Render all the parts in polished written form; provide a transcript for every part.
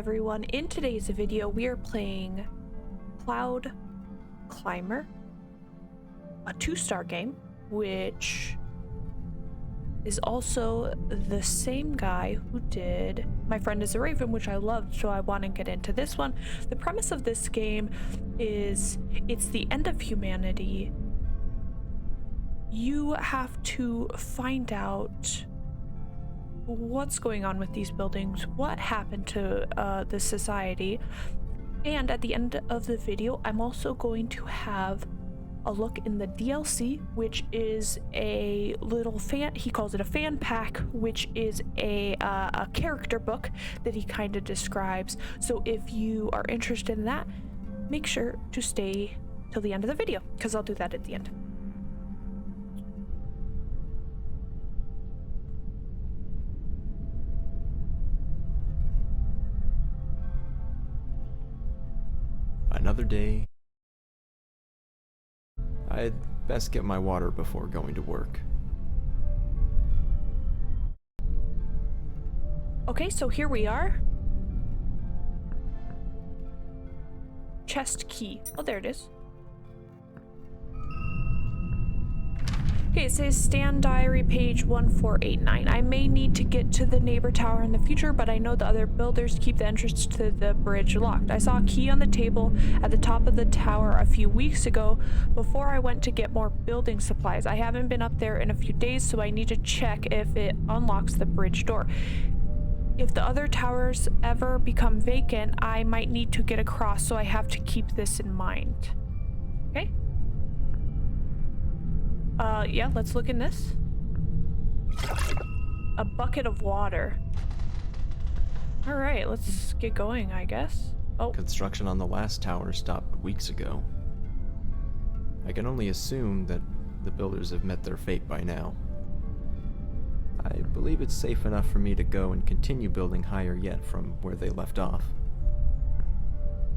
everyone. In today's video, we are playing Cloud Climber, a 2-star game, which is also the same guy who did My Friend is a Raven, which I loved, so I want to get into this one. The premise of this game is it's the end of humanity. You have to find out what's going on with these buildings, what happened to the society, and at the end of the video I'm also going to have a look in the DLC, which is a little fan, he calls it a fan pack, which is a character book that he kind of describes. So if you are interested in that, make sure to stay till the end of the video, because I'll do that at the end. Another day. I'd best get my water before going to work. Okay, so here we are. Chest key. Oh, there it is. Okay, it says Stand Diary page 1489. I may need to get to the neighbor tower in the future, but I know the other builders keep the entrance to the bridge locked. I saw a key on the table at the top of the tower a few weeks ago before I went to get more building supplies. I haven't been up there in a few days, so I need to check if it unlocks the bridge door. If the other towers ever become vacant, I might need to get across, so I have to keep this in mind. Okay? Yeah, let's look in this. A bucket of water. All right, let's get going, I guess. Oh. Construction on the last tower stopped weeks ago. I can only assume that the builders have met their fate by now. I believe it's safe enough for me to go and continue building higher yet from where they left off.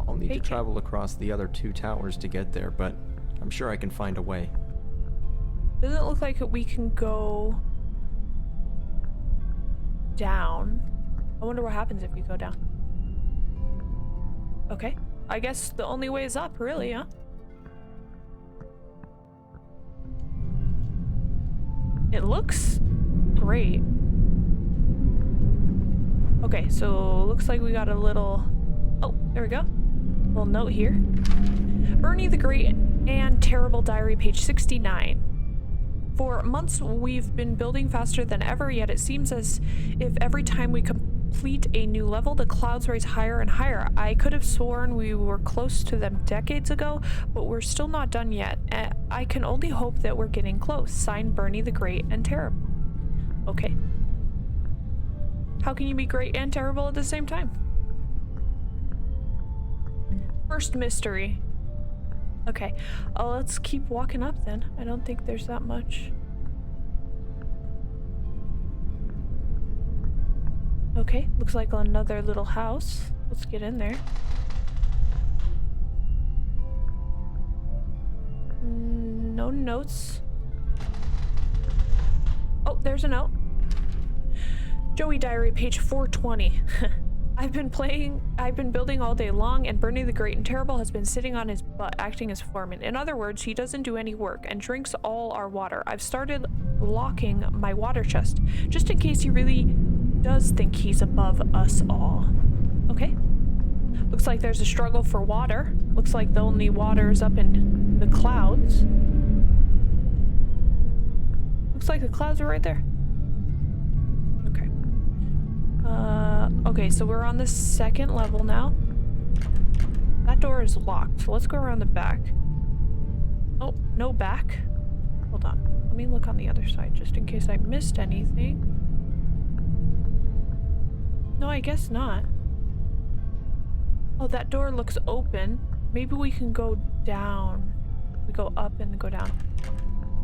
I'll need to travel across the other 2 towers to get there, but I'm sure I can find a way. Doesn't look like we can go down. I wonder what happens if you go down. Okay, I guess the only way is up, really, huh? It looks great. Okay, so looks like we got a little... Oh, there we go. Little note here. Bernie the Great and Terrible Diary, page 69. For months, we've been building faster than ever, yet it seems as if every time we complete a new level, the clouds rise higher and higher. I could have sworn we were close to them decades ago, but we're still not done yet. I can only hope that we're getting close. Signed, Bernie the Great and Terrible. Okay. How can you be great and terrible at the same time? First mystery. Okay, let's keep walking up then. I don't think there's that much. Okay, looks like another little house. Let's get in there. No notes. Oh, there's a note. Joey Diary, page 420. I've been building all day long, and Bernie the Great and Terrible has been sitting on his butt, acting as foreman. In other words, he doesn't do any work and drinks all our water. I've started locking my water chest, just in case he really does think he's above us all. Okay. Looks like there's a struggle for water. Looks like the only water is up in the clouds. Looks like the clouds are right there. Okay. Okay, so we're on the 2nd level now. That door is locked, so let's go around the back. Oh, no back. Hold on. Let me look on the other side, just in case I missed anything. No, I guess not. Oh, that door looks open. Maybe we can go down. We go up and go down.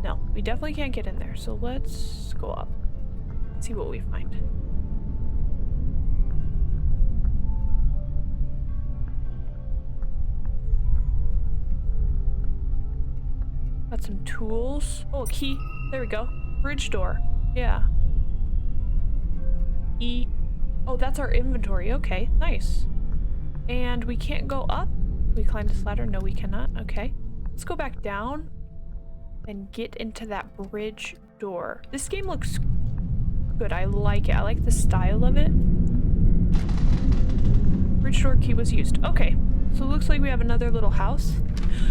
No, we definitely can't get in there, so let's go up. See what we find. Got some tools. Oh, a key. There we go. Bridge door. Yeah. E. Oh, that's our inventory. Okay, nice. And we can't go up. We climb this ladder? No, we cannot. Okay. Let's go back down and get into that bridge door. This game looks good. I like it. I like the style of it. Bridge door key was used. Okay. So it looks like we have another little house.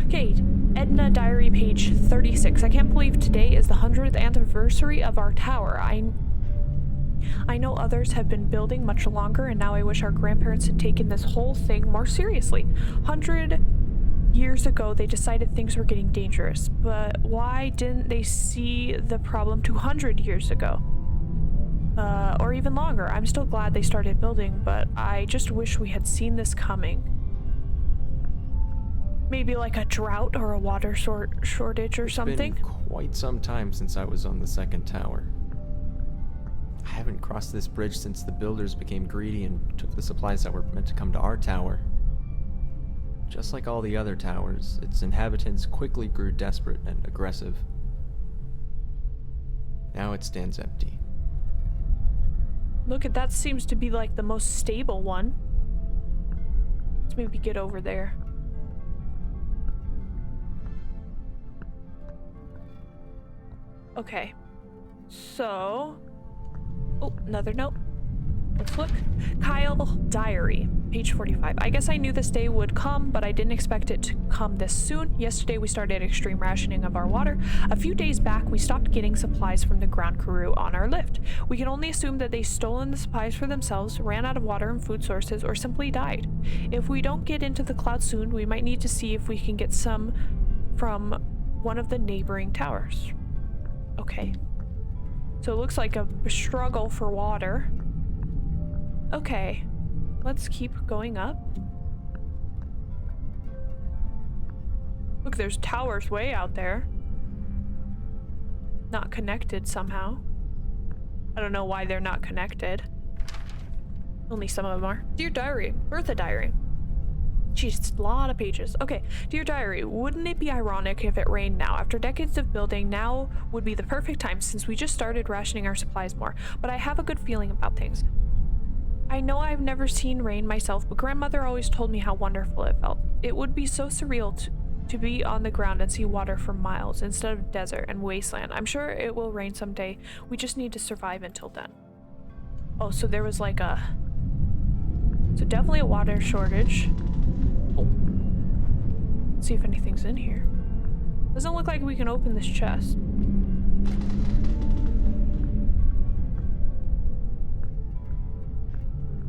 Okay, Edna Diary, page 36. I can't believe today is the 100th anniversary of our tower. I know others have been building much longer, and now I wish our grandparents had taken this whole thing more seriously. 100 years ago, they decided things were getting dangerous, but why didn't they see the problem 200 years ago? Or even longer. I'm still glad they started building, but I just wish we had seen this coming. Maybe like a drought or a water shortage or something? It's been quite some time since I was on the second tower. I haven't crossed this bridge since the builders became greedy and took the supplies that were meant to come to our tower. Just like all the other towers, its inhabitants quickly grew desperate and aggressive. Now it stands empty. Look, that seems to be like the most stable one. Let's maybe get over there. Okay. So... Oh, another note. Let's look. Kyle Diary, page 45. I guess I knew this day would come, but I didn't expect it to come this soon. Yesterday we started extreme rationing of our water. A few days back we stopped getting supplies from the ground crew on our lift. We can only assume that they stolen the supplies for themselves, ran out of water and food sources, or simply died. If we don't get into the cloud soon, we might need to see if we can get some from one of the neighboring towers. Okay. So it looks like a struggle for water. Okay, let's keep going up. Look, there's towers way out there. Not connected somehow. I don't know why they're not connected. Only some of them are. Dear Diary, Bertha Diary. Jeez, a lot of pages. Okay, Dear Diary, wouldn't it be ironic if it rained now? After decades of building, now would be the perfect time since we just started rationing our supplies more. But I have a good feeling about things. I know I've never seen rain myself, but grandmother always told me how wonderful it felt. It would be so surreal to be on the ground and see water for miles instead of desert and wasteland. I'm sure it will rain someday. We just need to survive until then. Oh, so there was like a... So definitely a water shortage. Oh. Let's see if anything's in here. Doesn't look like we can open this chest.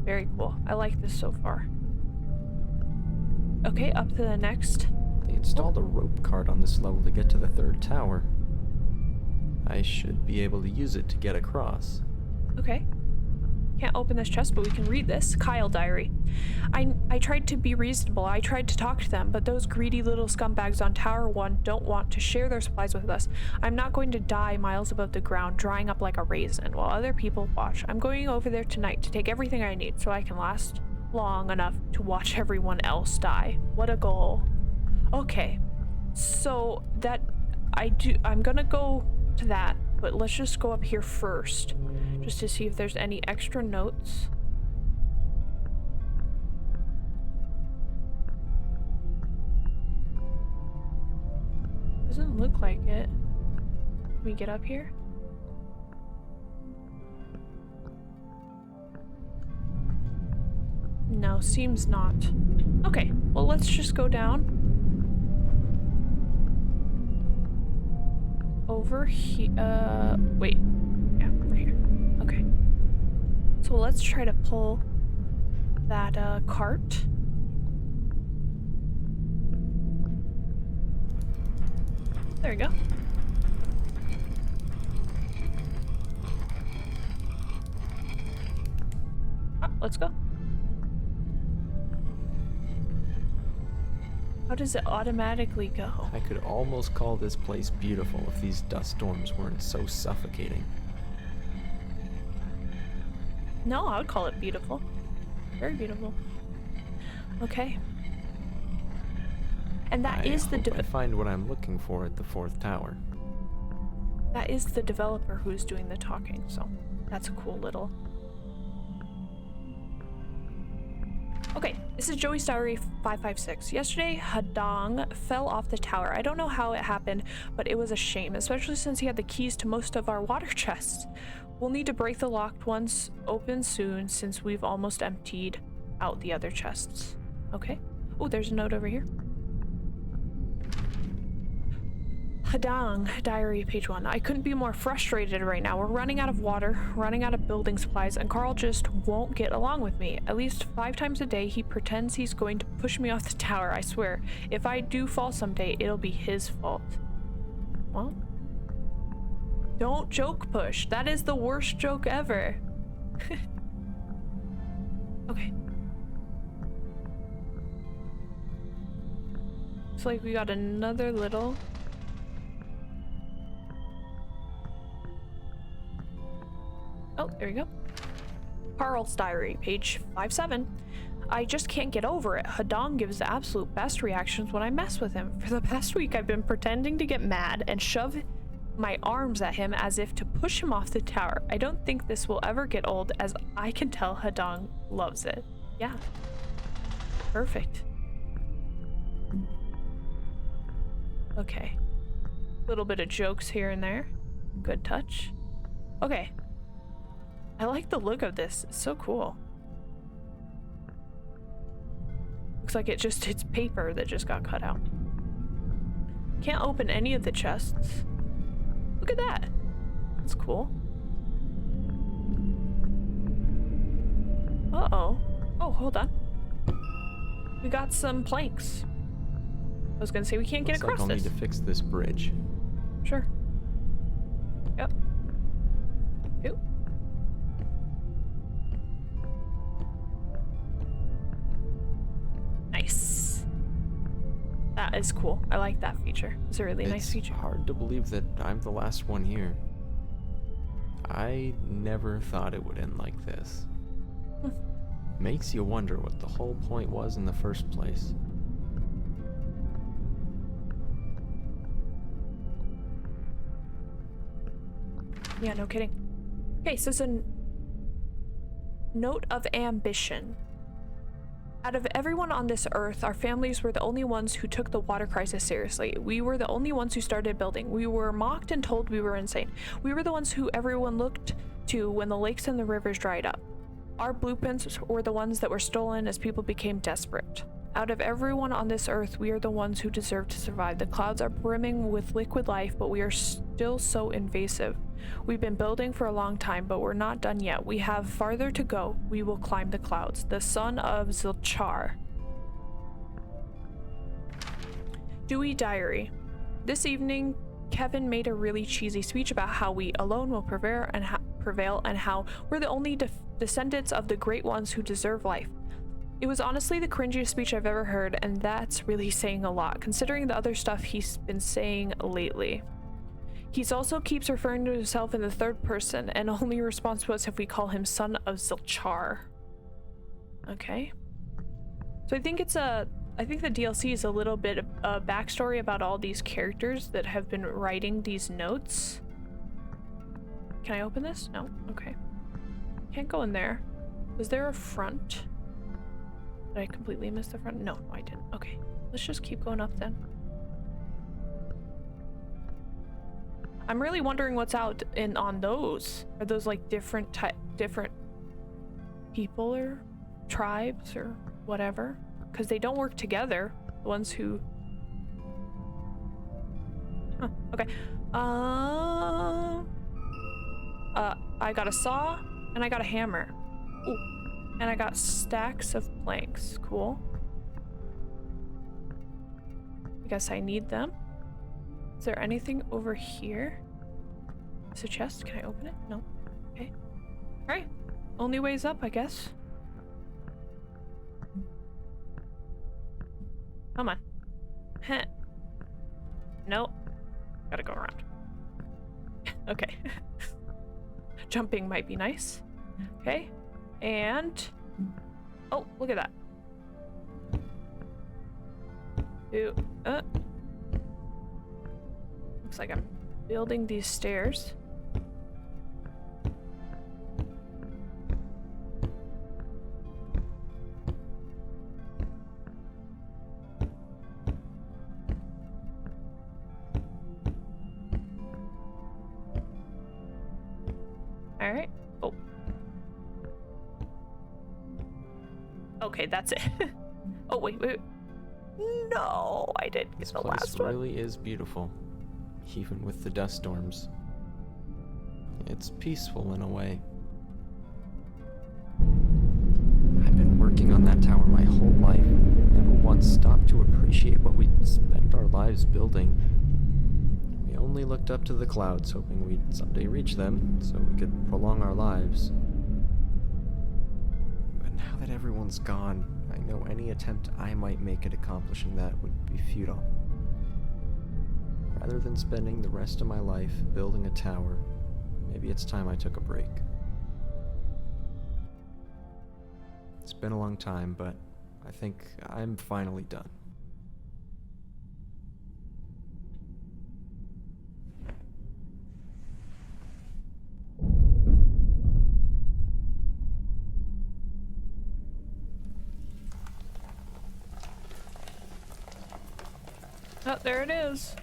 Very cool. I like this so far. Okay, up to the next. They installed a rope cart on this level to get to the third tower. I should be able to use it to get across. Okay. Can't open this chest, but we can read this. Kyle Diary. I tried to be reasonable. I tried to talk to them, but those greedy little scumbags on Tower 1 don't want to share their supplies with us. I'm not going to die miles above the ground, drying up like a raisin, while other people watch. I'm going over there tonight to take everything I need so I can last long enough to watch everyone else die. What a goal. Okay. So that I'm gonna go to that, but let's just go up here first, just to see if there's any extra notes. Doesn't look like it. Can we get up here? No, seems not. Okay, well, let's just go down. Over here, wait. Yeah, over here. Okay. So let's try to pull that, cart. There we go. Let's go. How does it automatically go? I could almost call this place beautiful if these dust storms weren't so suffocating. No, I would call it beautiful. Very beautiful. Okay. And that is the I find what I'm looking for at the fourth tower. That is the developer who's doing the talking, so that's a cool little This is Joey's Diary 556. Yesterday, Hadong fell off the tower. I don't know how it happened, but it was a shame, especially since he had the keys to most of our water chests. We'll need to break the locked ones open soon since we've almost emptied out the other chests. Okay. Oh, there's a note over here. Hadong, diary, page 1. I couldn't be more frustrated right now. We're running out of water, running out of building supplies, and Carl just won't get along with me. At least 5 times a day, he pretends he's going to push me off the tower, I swear. If I do fall someday, it'll be his fault. Well, don't joke push. That is the worst joke ever. Okay. Looks like we got another little... Oh, there you go. Carl's diary, page 57. I just can't get over it. Hadong gives the absolute best reactions when I mess with him. For the past week, I've been pretending to get mad and shove my arms at him as if to push him off the tower. I don't think this will ever get old, as I can tell Hadong loves it. Yeah. Perfect. Okay. Little bit of jokes here and there. Good touch. Okay. I like the look of this. It's so cool. Looks like it's paper that just got cut out. Can't open any of the chests. Look at that. That's cool. Uh-oh. Oh, hold on. We got some planks. I was gonna say we can't get across I'll this. need to fix this bridge. Sure. Yep. Ew. Nice. That is cool. I like that feature. It's a really nice feature. It's hard to believe that I'm the last one here. I never thought it would end like this. Makes you wonder what the whole point was in the first place. Yeah, no kidding. Okay, so it's a note of ambition. Out of everyone on this earth, our families were the only ones who took the water crisis seriously. We were the only ones who started building. We were mocked and told we were insane. We were the ones who everyone looked to when the lakes and the rivers dried up. Our blueprints were the ones that were stolen as people became desperate. Out of everyone on this earth, we are the ones who deserve to survive. The clouds are brimming with liquid life, but we are still so invasive. We've been building for a long time, but we're not done yet. We have farther to go. We will climb the clouds. The son of Zilchar. Dewey Diary. This evening, Kevin made a really cheesy speech about how we alone will prevail and how we're the only descendants of the great ones who deserve life. It was honestly the cringiest speech I've ever heard, and that's really saying a lot, considering the other stuff he's been saying lately. He also keeps referring to himself in the third person, and only responds to us if we call him son of Zilchar. Okay. So I think the DLC is a little bit of a backstory about all these characters that have been writing these notes. Can I open this? No? Okay. Can't go in there. Was there a front? Did I completely miss the front? No, I didn't. Okay. Let's just keep going up then. I'm really wondering what's out on those. Are those like different people or tribes or whatever? Because they don't work together. The ones who... Huh, okay. I got a saw and I got a hammer. Ooh. And I got stacks of planks. Cool. I guess I need them. Is there anything over here? Is a chest? Can I open it? No. Okay. Alright. Only ways up, I guess. Come on. Heh. Nope. Gotta go around. Okay. Jumping might be nice. Okay. And... oh, look at that. Ew. Looks like I'm building these stairs. Alright. Oh. Okay, that's it. Oh, wait. No, I didn't get This the place last one. really is beautiful, even with the dust storms. It's peaceful in a way. I've been working on that tower my whole life, and never once stopped to appreciate what we'd spent our lives building. We only looked up to the clouds, hoping we'd someday reach them, so we could prolong our lives. But now that everyone's gone, I know any attempt I might make at accomplishing that would be futile. Rather than spending the rest of my life building a tower, maybe it's time I took a break. It's been a long time, but I think I'm finally done. Oh, there it is.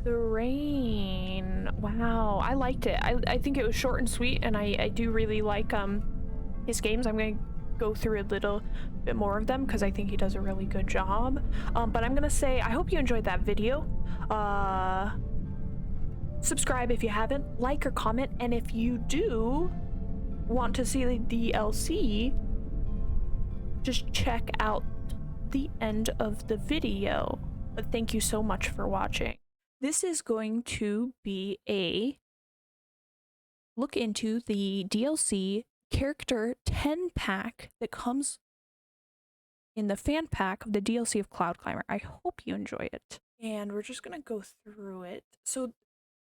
The rain. Wow, I liked it. I think it was short and sweet, and I do really like his games. I'm gonna go through a little bit more of them because I think he does a really good job. But I'm gonna say I hope you enjoyed that video. Subscribe if you haven't, like or comment, and if you do want to see the DLC, just check out the end of the video. But thank you so much for watching. This is going to be a look into the DLC character 10 pack that comes in the fan pack of the DLC of Cloud Climber. I hope you enjoy it. And we're just gonna go through it. So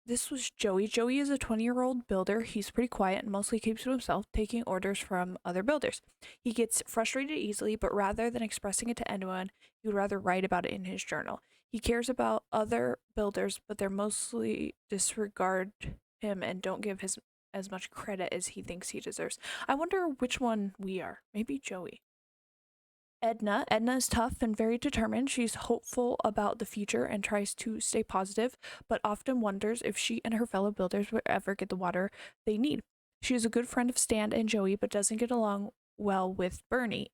this was Joey. Joey is a 20-year-old builder. He's pretty quiet and mostly keeps to himself, taking orders from other builders. He gets frustrated easily, but rather than expressing it to anyone, he would rather write about it in his journal. He cares about other builders, but they're mostly disregard him and don't give his as much credit as he thinks he deserves. I wonder which one we are. Maybe Joey. Edna. Edna is tough and very determined. She's hopeful about the future and tries to stay positive, but often wonders if she and her fellow builders will ever get the water they need. She is a good friend of Stan and Joey, but doesn't get along well with Bernie.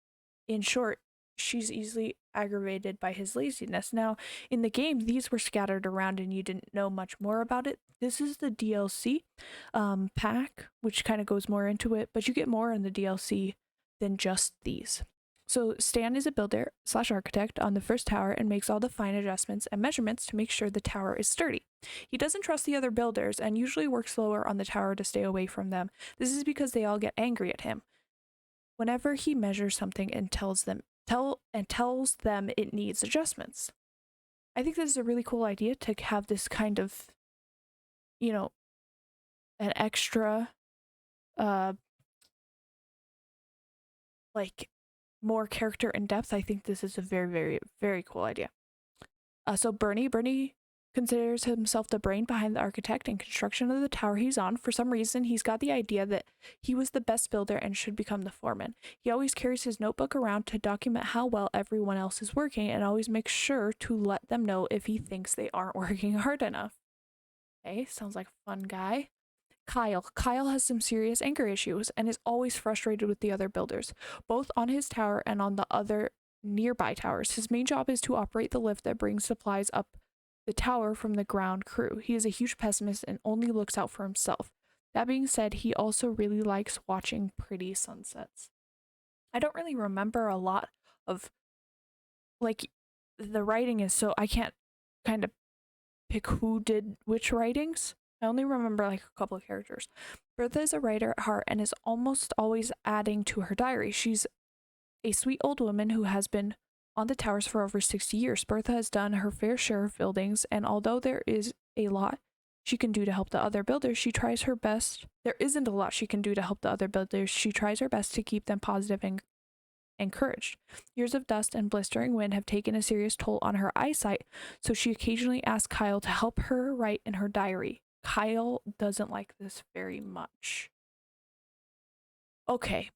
In short, she's easily aggravated by his laziness. Now, in the game, these were scattered around and you didn't know much more about it. This is the DLC pack, which kind of goes more into it, but you get more in the DLC than just these. So Stan is a builder / architect on the first tower and makes all the fine adjustments and measurements to make sure the tower is sturdy. He doesn't trust the other builders and usually works slower on the tower to stay away from them. This is because they all get angry at him whenever he measures something and tells them it needs adjustments. I think this is a really cool idea to have this kind of, you know, an extra like more character in depth. I think this is a very, very, very cool idea. So Bernie considers himself the brain behind the architect and construction of the tower he's on. For some reason, he's got the idea that he was the best builder and should become the foreman. He always carries his notebook around to document how well everyone else is working and always makes sure to let them know if he thinks they aren't working hard enough. Okay, sounds like a fun guy. Kyle has some serious anger issues and is always frustrated with the other builders, both on his tower and on the other nearby towers. His main job is to operate the lift that brings supplies up the tower from the ground crew. He is a huge pessimist and only looks out for himself. That being said, he also really likes watching pretty sunsets. I don't really remember a lot of, like, the writing is so I can't kind of pick who did which writings. I only remember like a couple of characters. Bertha is a writer at heart and is almost always adding to her diary. She's a sweet old woman who has been on the towers for over 60 years. Bertha has done her fair share of buildings, and although there is a lot she can do to help the other builders, she tries her best. There isn't a lot she can do to help the other builders. She tries her best to keep them positive and encouraged. Years of dust and blistering wind have taken a serious toll on her eyesight, so she occasionally asks Kyle to help her write in her diary. Kyle doesn't like this very much. Okay,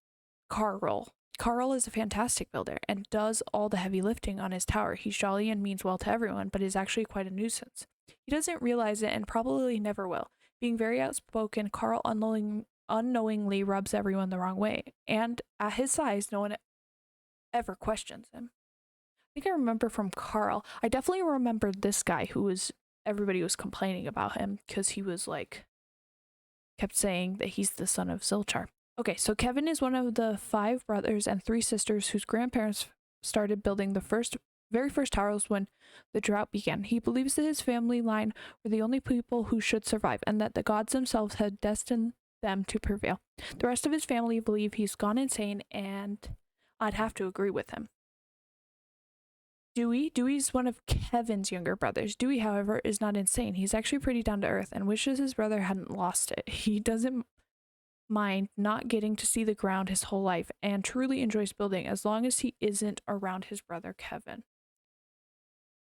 Carl. Carl is a fantastic builder and does all the heavy lifting on his tower. He's jolly and means well to everyone, but is actually quite a nuisance. He doesn't realize it and probably never will. Being very outspoken, Carl unknowingly rubs everyone the wrong way, and at his size, no one ever questions him. I think I remember from Carl, I definitely remembered this guy who was, everybody was complaining about him because he was like, kept saying that he's the son of Zilchar. Okay, so Kevin is one of the 5 brothers and 3 sisters whose grandparents started building the very first towers when the drought began. He believes that his family line were the only people who should survive and that the gods themselves had destined them to prevail. The rest of his family believe he's gone insane, and I'd have to agree with him. Dewey's one of Kevin's younger brothers. Dewey, however, is not insane. He's actually pretty down to earth and wishes his brother hadn't lost it. He doesn't mind not getting to see the ground his whole life and truly enjoys building as long as he isn't around his brother Kevin.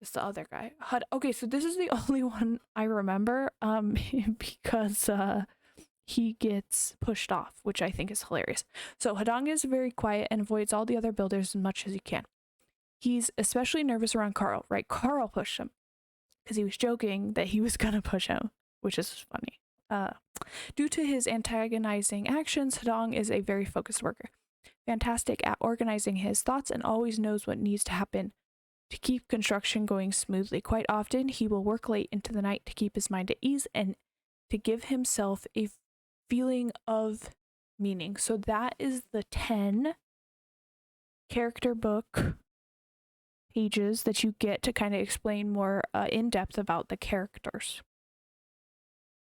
It's the other guy. Okay, so this is the only one I remember because he gets pushed off, which I think is hilarious. So Hadanga is very quiet and avoids all the other builders as much as he can. He's especially nervous around Carl, right? Carl pushed him because he was joking that he was gonna push him, which is funny. Due to his antagonizing actions, Hadong is a very focused worker, fantastic at organizing his thoughts and always knows what needs to happen to keep construction going smoothly. Quite often, he will work late into the night to keep his mind at ease and to give himself a feeling of meaning. So that is the 10 character book pages that you get to kind of explain more in depth about the characters,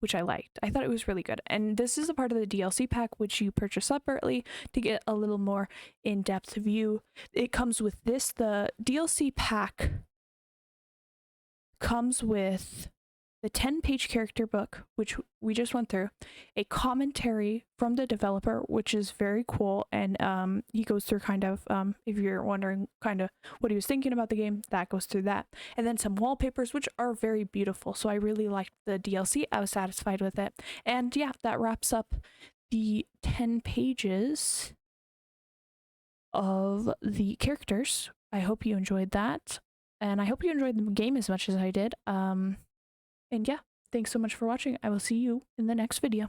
which I liked. I thought it was really good. And this is a part of the DLC pack, which you purchase separately to get a little more in-depth view. It comes with this. The DLC pack comes with the 10-page character book, which we just went through, a commentary from the developer, which is very cool, and he goes through kind of, if you're wondering kind of what he was thinking about the game, that goes through that, and then some wallpapers, which are very beautiful. So I really liked the DLC. I was satisfied with it, and yeah, that wraps up the 10 pages of the characters. I hope you enjoyed that, and I hope you enjoyed the game as much as I did. And yeah, thanks so much for watching. I will see you in the next video.